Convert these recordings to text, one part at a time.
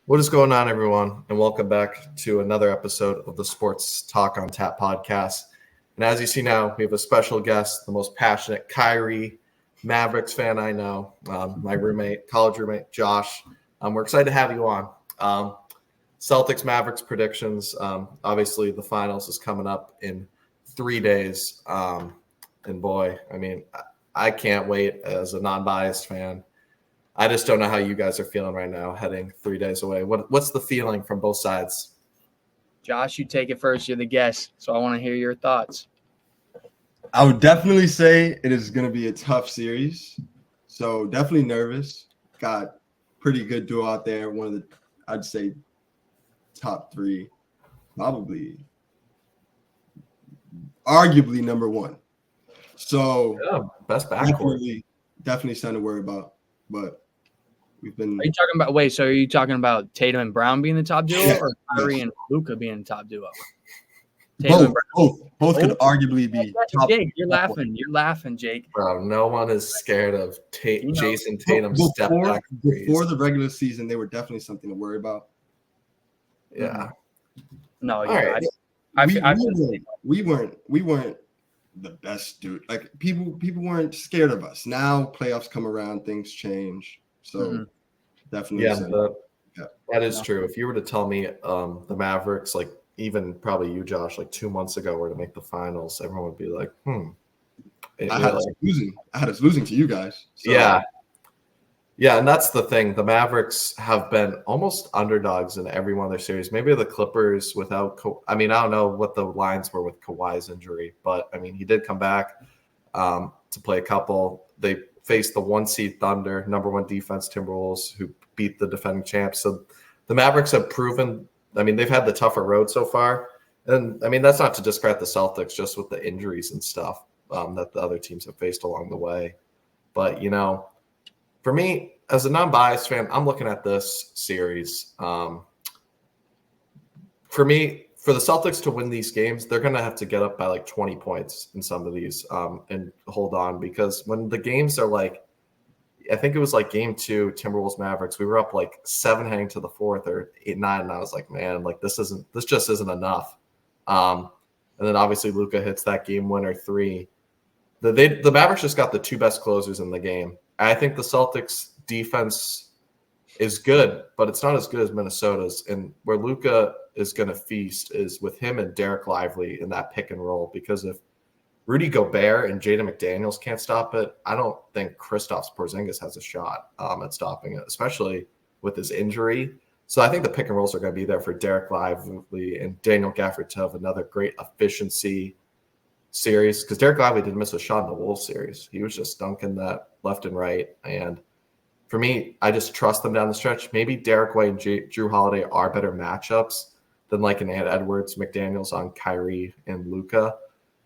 What is going on, everyone? And welcome back to another episode of the Sports Talk on Tap podcast. And as you see now, we have a special guest, the most passionate Kyrie Mavericks fan I know, my college roommate, Josh. We're excited to have you on. Celtics Mavericks predictions. Obviously, the finals is coming up in 3 days. And boy, I can't wait as a non-biased fan. I just don't know how you guys are feeling right now, heading 3 days away. What's the feeling from both sides? Josh, you take it first. You're the guest, so I want to hear your thoughts. I would definitely say it is going to be a tough series. So definitely nervous. Got pretty good duo out there. One of the, I'd say, top three, probably, arguably number one. So yeah, best backcourt. Definitely something to worry about. But we've been. Are you talking about? Wait, so are you talking about Tatum and Brown being the top duo, or Kyrie and Luka being the top duo? Both could arguably be top. Jake, you're laughing. You're laughing, Jake. Bro, no one is scared of Jason Tatum step back. Before the regular season, they were definitely something to worry about. Yeah. No, yeah. Right. We weren't the best dude. Like people weren't scared of us. Now playoffs come around, things change. So definitely. Yeah, that is true. If you were to tell me the Mavericks, like even probably you, Josh, like 2 months ago were to make the finals, everyone would be like, I had us losing to you guys. So. Yeah, and that's the thing. The Mavericks have been almost underdogs in every one of their series. Maybe the Clippers without I don't know what the lines were with Kawhi's injury, but he did come back to play a couple. They faced the 1 seed Thunder, number 1 defense Timberwolves, who beat the defending champs. So the Mavericks have proven, they've had the tougher road so far. And that's not to discredit the Celtics, just with the injuries and stuff that the other teams have faced along the way. But, for me, as a non-biased fan, I'm looking at this series. For me, for the Celtics to win these games, they're going to have to get up by like 20 points in some of these and hold on. Because when the games are like, I think it was like game 2, Timberwolves Mavericks, we were up like 7 heading to the 4th or 8-9, and I was like, man, like this just isn't enough. And then obviously Luka hits that game winner 3. The Mavericks just got the 2 best closers in the game. I think the Celtics defense is good, but it's not as good as Minnesota's. And where Luka is going to feast is with him and Derek Lively in that pick and roll. Because if Rudy Gobert and Jaden McDaniels can't stop it, I don't think Kristaps Porzingis has a shot at stopping it, especially with his injury. So I think the pick and rolls are going to be there for Derek Lively and Daniel Gafford to have another great efficiency series, because Derek Lively didn't miss a shot in the Wolves series. He was just dunking that left and right. And for me, I just trust them down the stretch. Maybe Derek White and Drew Holiday are better matchups than like an Edwards, McDaniels on Kyrie and Luka.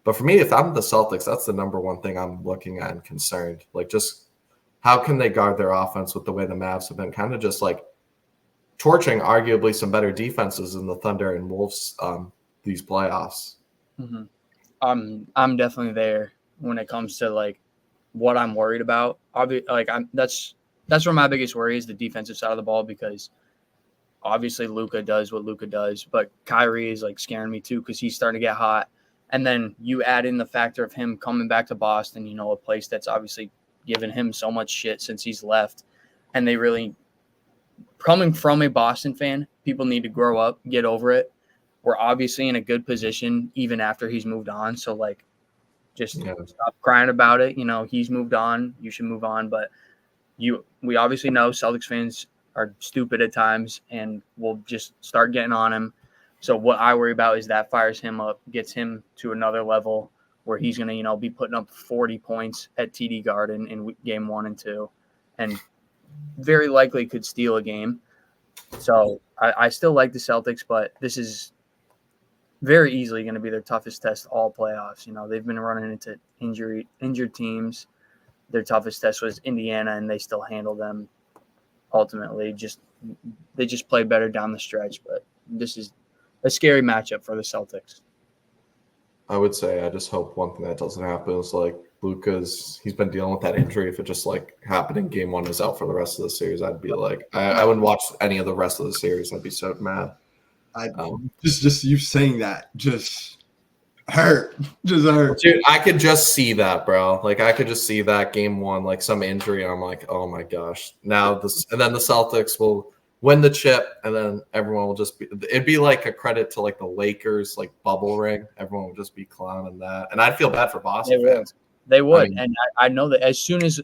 But for me, if I'm the Celtics, that's the number one thing I'm looking at and concerned. Like, just how can they guard their offense with the way the Mavs have been kind of just like torching arguably some better defenses in the Thunder and Wolves these playoffs. Mm-hmm. I'm definitely there when it comes to like what I'm worried about. That's where my biggest worry is, the defensive side of the ball, because obviously Luka does what Luka does, but Kyrie is like scaring me too, because he's starting to get hot. And then you add in the factor of him coming back to Boston, a place that's obviously given him so much shit since he's left. And they really, coming from a Boston fan, people need to grow up, get over it. We're obviously in a good position even after he's moved on. So, like, just stop crying about it. He's moved on. You should move on. But we obviously know Celtics fans are stupid at times, and we'll just start getting on him. So what I worry about is that fires him up, gets him to another level where he's going to, be putting up 40 points at TD Garden in game 1 and 2, and very likely could steal a game. So I still like the Celtics, but this is very easily going to be their toughest test all playoffs. They've been running into injured teams. Their toughest test was Indiana, and they still handled them ultimately. They just play better down the stretch, but this is a scary matchup for the Celtics. I would say I just hope one thing that doesn't happen is like he's been dealing with that injury. If it just like happened in game one, is out for the rest of the series, I'd be like, I wouldn't watch any of the rest of the series. I'd be so mad. Just you saying that just hurt. Just hurt. Dude, I could just see that, bro. Like I could just see that game one, like some injury. I'm like, oh my gosh. Now this, and then the Celtics will win the chip, and then everyone will just be. It'd be like a credit to like the Lakers, like bubble ring. Everyone will just be clowning that, and I'd feel bad for Boston fans. They would, I mean, and I know that as soon as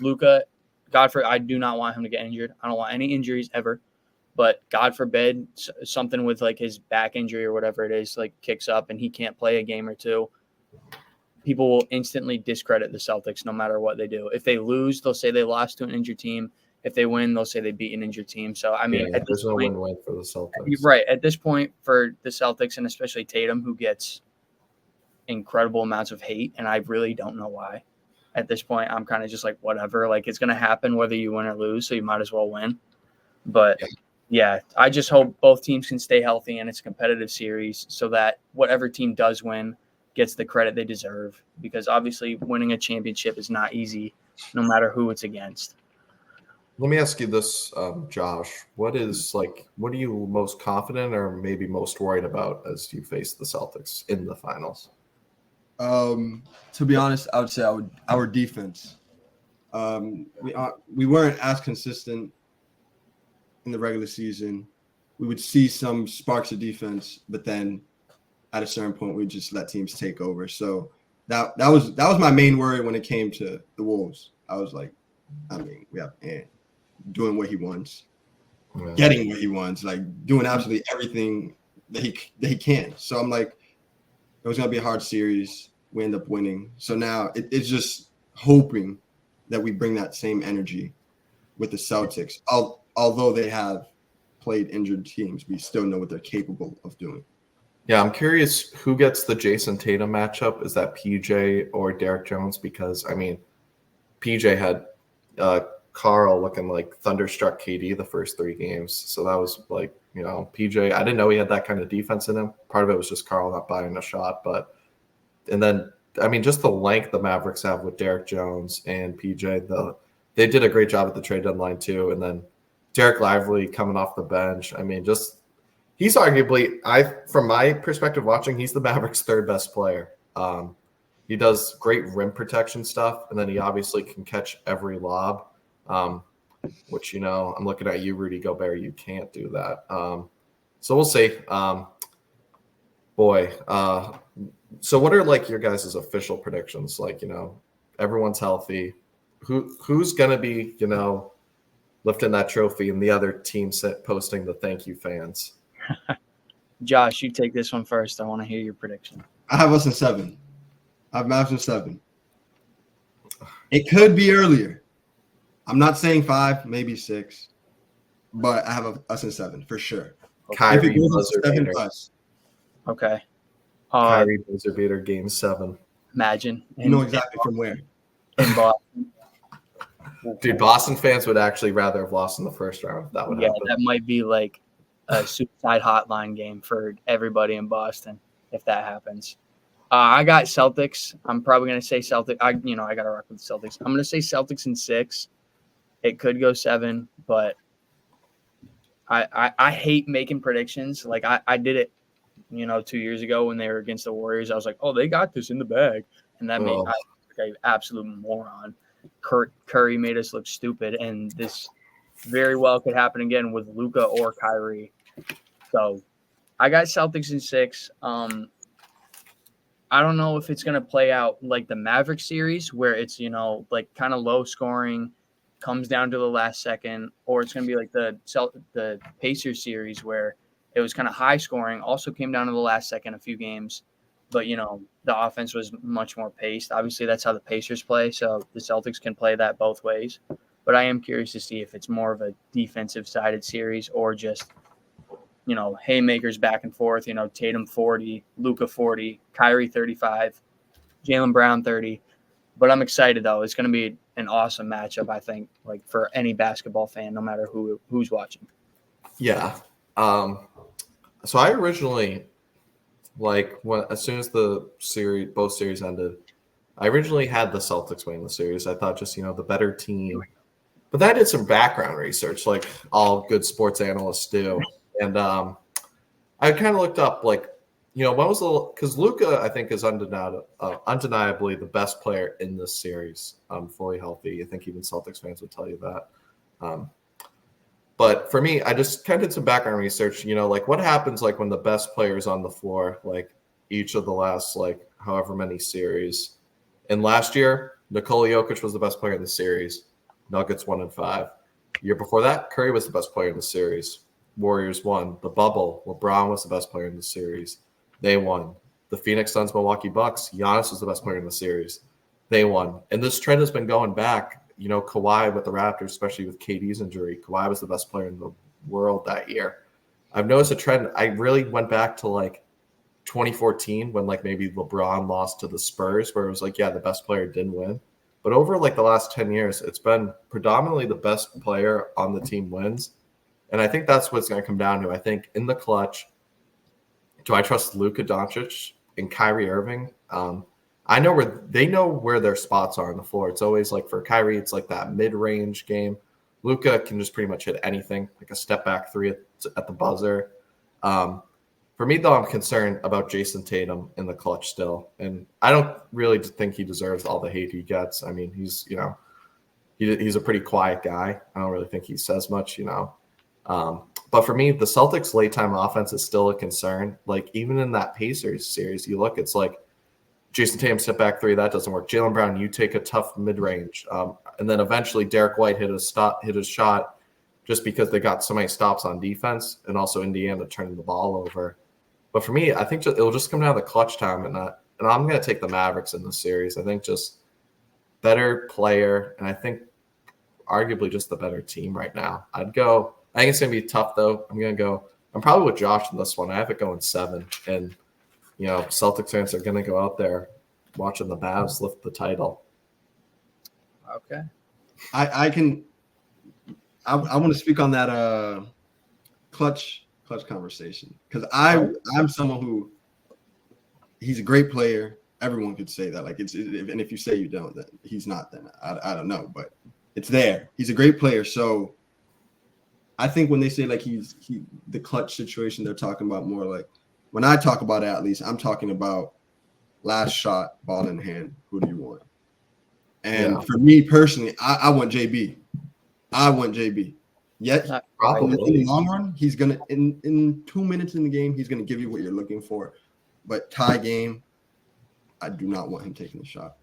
Luka, God forbid, I do not want him to get injured. I don't want any injuries ever. But God forbid something with like his back injury or whatever it is, like kicks up and he can't play a game or two. People will instantly discredit the Celtics no matter what they do. If they lose, they'll say they lost to an injured team. If they win, they'll say they beat an injured team. So, I mean, at there's this no point, win-win for the Celtics. Right. At this point, for the Celtics and especially Tatum, who gets incredible amounts of hate, and I really don't know why. At this point, I'm kind of just like, whatever. Like, it's going to happen whether you win or lose, so you might as well win. But yeah, I just hope both teams can stay healthy and it's a competitive series so that whatever team does win gets the credit they deserve, because obviously winning a championship is not easy no matter who it's against. Let me ask you this, Josh. What are you most confident or maybe most worried about as you face the Celtics in the finals? To be honest, I would say our defense. We weren't as consistent in the regular season. We would see some sparks of defense, but then at a certain point, we just let teams take over. So that was my main worry when it came to the Wolves. I was like, I mean, we have Ant doing what he wants, getting what he wants, like doing absolutely everything that he can. So I'm like, it was gonna be a hard series. We end up winning. So now it's just hoping that we bring that same energy with the Celtics. Although they have played injured teams, we still know what they're capable of doing. Yeah, I'm curious who gets the Jason Tatum matchup. Is that PJ or Derek Jones? Because, I mean, PJ had Carl looking like thunderstruck KD the first 3 games. So that was like, PJ, I didn't know he had that kind of defense in him. Part of it was just Carl not buying a shot. And then, I mean, just the length the Mavericks have with Derek Jones and PJ, they did a great job at the trade deadline too. And then Derek Lively coming off the bench. I mean, he's arguably, from my perspective watching, he's the Mavericks' 3rd best player. He does great rim protection stuff, and then he obviously can catch every lob, which, I'm looking at you, Rudy Gobert. You can't do that. So we'll see. So what are like your guys' official predictions? Like, everyone's healthy. Who's going to be, lifting that trophy and the other team posting the thank you fans? Josh, you take this one first. I want to hear your prediction. I have us in 7. I have Mavs in 7. It could be earlier. I'm not saying 5, maybe 6, but I have us in 7 for sure. Kyrie if it goes buzzer 7 beater. plus. Okay. Kyrie buzzer beater game 7. Imagine. You know exactly from where. In Boston. Dude, Boston fans would actually rather have lost in the first round if that would happen. That might be like a suicide hotline game for everybody in Boston if that happens. I got Celtics. I'm probably going to say Celtics. I got to rock with the Celtics. I'm going to say Celtics in 6. It could go 7, but I hate making predictions. Like I did it, 2 years ago when they were against the Warriors. I was like, oh, they got this in the bag. And that made me like an absolute moron. Curry made us look stupid, and this very well could happen again with Luka or Kyrie. So I got Celtics in 6. I don't know if it's going to play out like the Mavericks series where it's, like kind of low scoring, comes down to the last second, or it's going to be like the Pacers series where it was kind of high scoring, also came down to the last second a few games. But, the offense was much more paced. Obviously, that's how the Pacers play, so the Celtics can play that both ways. But I am curious to see if it's more of a defensive-sided series or just, haymakers back and forth, Tatum 40, Luka 40, Kyrie 35, Jaylen Brown 30. But I'm excited, though. It's going to be an awesome matchup, I think, like for any basketball fan, no matter who's watching. Yeah. So I originally – as soon as both series ended, I originally had the Celtics winning the series. I thought just, the better team. But then I did some background research, like all good sports analysts do. And I kind of looked up, like, when was because Luka, I think, is undeniably the best player in this series, fully healthy. I think even Celtics fans would tell you that. But for me, I just kind of did some background research, like what happens like when the best players on the floor, like each of the last, like however many series. And last year, Nikola Jokic was the best player in the series. Nuggets 1-5. Year before that, Curry was the best player in the series. Warriors won. The bubble, LeBron was the best player in the series. They won. The Phoenix Suns, Milwaukee Bucks, Giannis was the best player in the series. They won. And this trend has been going back. Kawhi with the Raptors, especially with KD's injury. Kawhi was the best player in the world that year. I've noticed a trend. I really went back to like 2014 when like maybe LeBron lost to the Spurs, where it was like, yeah, the best player didn't win. But over like the last 10 years, it's been predominantly the best player on the team wins. And I think that's what it's going to come down to. I think in the clutch, do I trust Luka Doncic and Kyrie Irving? I know where their spots are on the floor. It's always like for Kyrie, it's like that mid-range game. Luka can just pretty much hit anything, like a step back three at the buzzer. For me, though, I'm concerned about Jason Tatum in the clutch still, and I don't really think he deserves all the hate he gets. I mean, he's a pretty quiet guy. I don't really think he says much, But for me, the Celtics' late time offense is still a concern. Like even in that Pacers series, you look, it's like Jason Tatum step back three, that doesn't work. Jaylen Brown, you take a tough mid range, and then eventually Derek White hit his shot just because they got so many stops on defense, and also Indiana turning the ball over. But for me, I think it'll just come down to clutch time, and I'm going to take the Mavericks in this series. I think just better player, and I think arguably just the better team right now. I think it's going to be tough, though. I'm probably with Josh in this one. I have it going 7, and Celtics fans are going to go out there watching the Mavs lift the title. Okay. I want to speak on that clutch conversation, because I'm someone who, he's a great player. Everyone could say that, like and if you say you don't, then he's not. Then I don't know, but it's there. He's a great player. So I think when they say like the clutch situation, they're talking about more like, when I talk about it, at least I'm talking about last shot, ball in hand. Who do you want? And for me personally, I want JB. I want JB. Yet probably in the long run, he's gonna in 2 minutes in the game, he's gonna give you what you're looking for. But tie game, I do not want him taking the shot.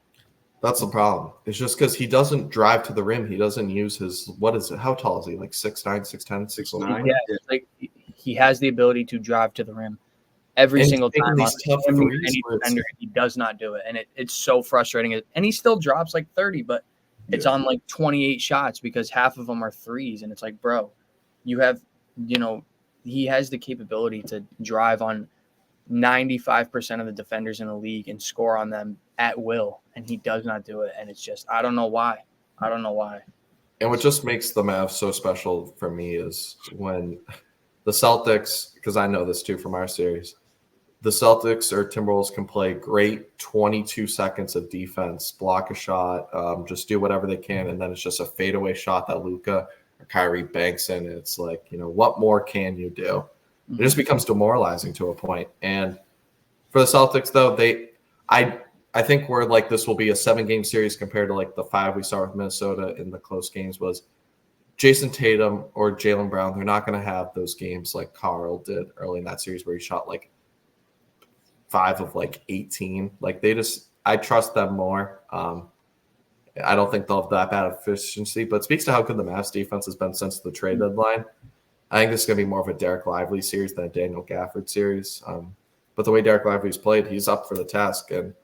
That's the problem. It's just because he doesn't drive to the rim. He doesn't use his, what is it? How tall is he? Like 6'9", 6'10", 6'9"? Yeah, like he has the ability to drive to the rim every single time. These tough threes, he does not do it, and it's so frustrating. And he still drops like 30, but it's on like 28 shots because half of them are threes, and it's like, bro, you have, he has the capability to drive on 95% of the defenders in the league and score on them at will, and he does not do it. And it's just, I don't know why. And what just makes the Mavs so special for me is when the Celtics, because I know this too from our series, the Celtics or Timberwolves can play great 22 seconds of defense, block a shot, just do whatever they can, and then it's just a fadeaway shot that Luka or Kyrie banks in. It's like, what more can you do? It just becomes demoralizing to a point. And for the Celtics, though, I think we're like, this will be a 7-game series compared to like the 5 we saw with Minnesota in the close games. Was Jason Tatum or Jaylen Brown, they're not going to have those games like Karl did early in that series where he shot like 5 of like 18. Like I trust them more. I don't think they'll have that bad efficiency, but it speaks to how good the Mavs defense has been since the trade deadline. I think this is going to be more of a Derek Lively series than a Daniel Gafford series. But the way Derek Lively's played, he's up for the task. And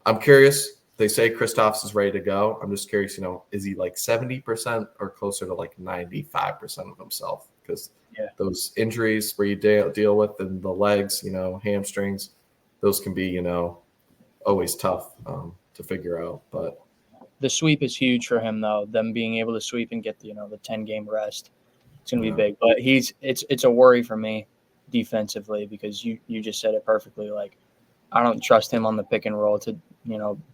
I'm curious. They say Kristaps is ready to go. I'm just curious, is he like 70% or closer to like 95% of himself? Because those injuries where you deal with in the legs, hamstrings, those can be, always tough to figure out. But the sweep is huge for him, though. Them being able to sweep and get the 10-game rest, it's going to be big. But it's a worry for me defensively, because you just said it perfectly. Like, I don't trust him on the pick and roll to,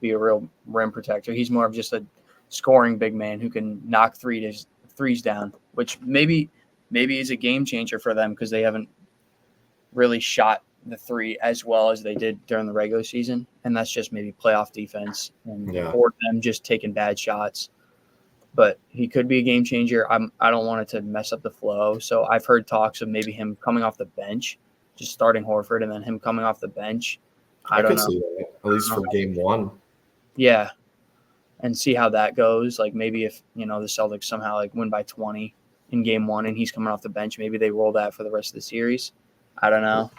be a real rim protector. He's more of just a scoring big man who can knock threes down, which maybe is a game changer for them because they haven't really shot the three as well as they did during the regular season, and that's just maybe playoff defense or them just taking bad shots. But he could be a game changer. I don't want it to mess up the flow, so I've heard talks of maybe him coming off the bench, just starting Horford, and then him coming off the bench. I don't know. See that, at least for game one. Yeah, and see how that goes. Like maybe if the Celtics somehow like win by 20 in game one and he's coming off the bench, maybe they roll that for the rest of the series. I don't know.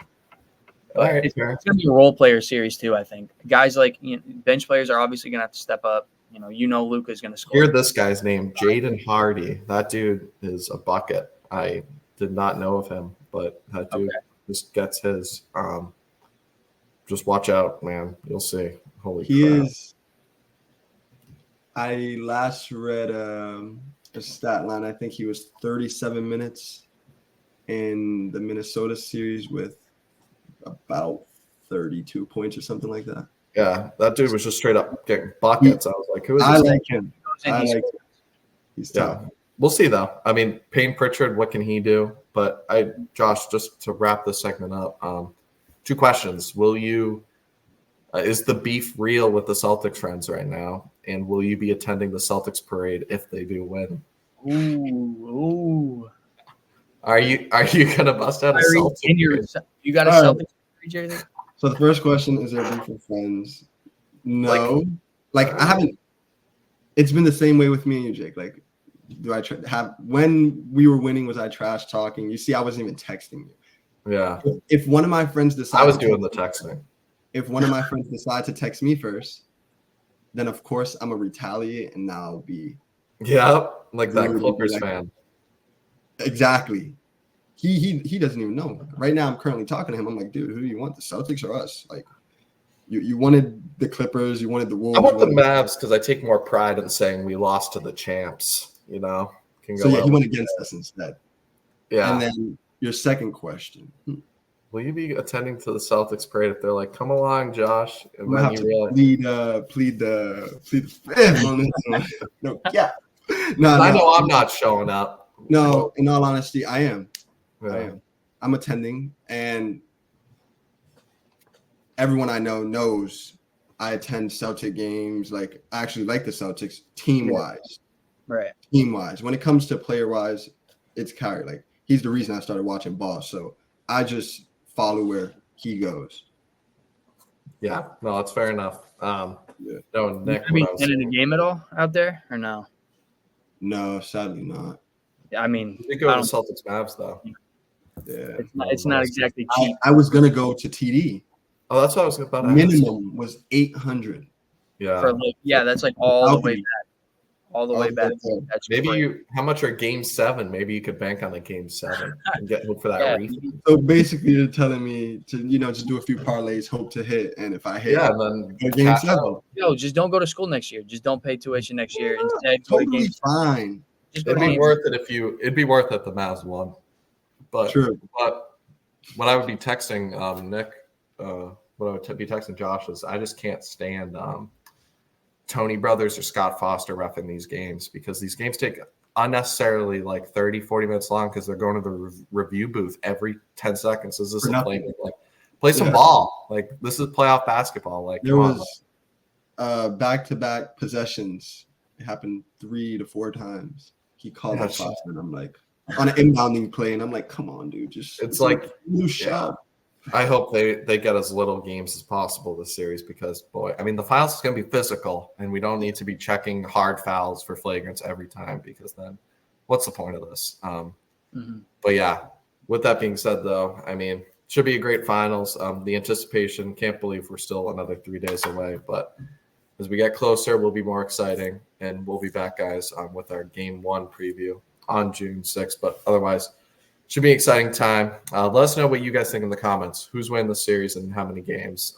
All right, it's going to be a role player series too, I think. Guys like bench players are obviously going to have to step up. Luka's going to score. Hear this guy's name, Jaden Hardy. That dude is a bucket. I did not know of him, but that dude just gets his. Just watch out, man. You'll see. Holy crap. I last read a stat line. I think he was 37 minutes in the Minnesota series with about 32 points or something like that. Yeah, that dude was just straight up getting buckets. I was like, who is this? I like him. He's tough. Yeah. We'll see, though. I mean, Payne Pritchard, what can he do? But Josh, just to wrap this segment up, 2 questions. Will you is the beef real with the Celtics friends right now? And will you be attending the Celtics parade if they do win? Ooh. Are you gonna bust out a Celtics? You got a Celtics jersey? So the first question is there beef with friends? No. Like I haven't. It's been the same way with me and you, Jake. Like, do I when we were winning? Was I trash talking? You see, I wasn't even texting you. Yeah. If one of my friends decides, I was doing the texting. If one of my friends decide to text me first, then of course I'm gonna retaliate, and now I'll be. Yeah, like that Clippers fan. Exactly. He doesn't even know. Right now, I'm currently talking to him. I'm like, dude, who do you want, the Celtics or us? Like, you wanted the Clippers, you wanted the Wolves. I want the Mavs because I take more pride in saying we lost to the champs. Can go. So he went against us instead. Yeah. And then your second question. Will you be attending to the Celtics parade if they're like, come along, Josh? And we'll have to plead the fifth on this one. No, yeah. No, I know I'm not showing up. No, in all honesty, I am. Yeah. I am. I'm attending, and everyone I know knows I attend Celtic games. Like, I actually like the Celtics team-wise. Right. Team-wise. When it comes to player-wise, it's Kyrie. Like, he's the reason I started watching ball. So I just follow where he goes. Yeah, no, that's fair enough. No, Nick, have you been in the game at all out there or no? No, sadly not. I mean, you go to Celtics Mavs though. Yeah, it's not exactly cheap. I was gonna go to TD. Oh, that's what I was about to ask. Minimum was 800. Yeah, that's like all the way back. All the way back. That's maybe how much are game 7? Maybe you could bank on the game 7 and hope for that refund. So basically you're telling me to, just do a few parlays, hope to hit. And if I hit, then game 7. No, just don't go to school next year. Just don't pay tuition next year. Instead, totally fine. It'd be worth it it'd be worth it the Mavs won. But true. But what I would be texting Nick, what I would be texting Josh is I just can't stand Tony Brothers or Scott Foster reffing these games because these games take unnecessarily like 30, 40 minutes long because they're going to the review booth every 10 seconds. Is this a play? Like, play some ball. Like, this is playoff basketball. Like, there was back-to-back possessions. It happened 3 to 4 times. He called that Foster, and I'm like, on an inbounding play, and I'm like, come on, dude. It's like new shot. I hope they get as little games as possible this series because, boy, I mean, the finals is going to be physical, and we don't need to be checking hard fouls for flagrants every time because then what's the point of this? But, yeah, with that being said, though, I mean, should be a great finals. The anticipation, can't believe we're still another 3 days away. But as we get closer, we'll be more exciting, and we'll be back, guys, with our Game 1 preview on June 6th. But otherwise, should be an exciting time. Let us know what you guys think in the comments. Who's winning the series and how many games?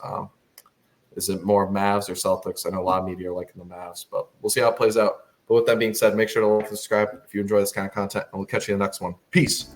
Is it more Mavs or Celtics? I know a lot of media are liking the Mavs, but we'll see how it plays out. But with that being said, make sure to like and subscribe if you enjoy this kind of content, and we'll catch you in the next one. Peace.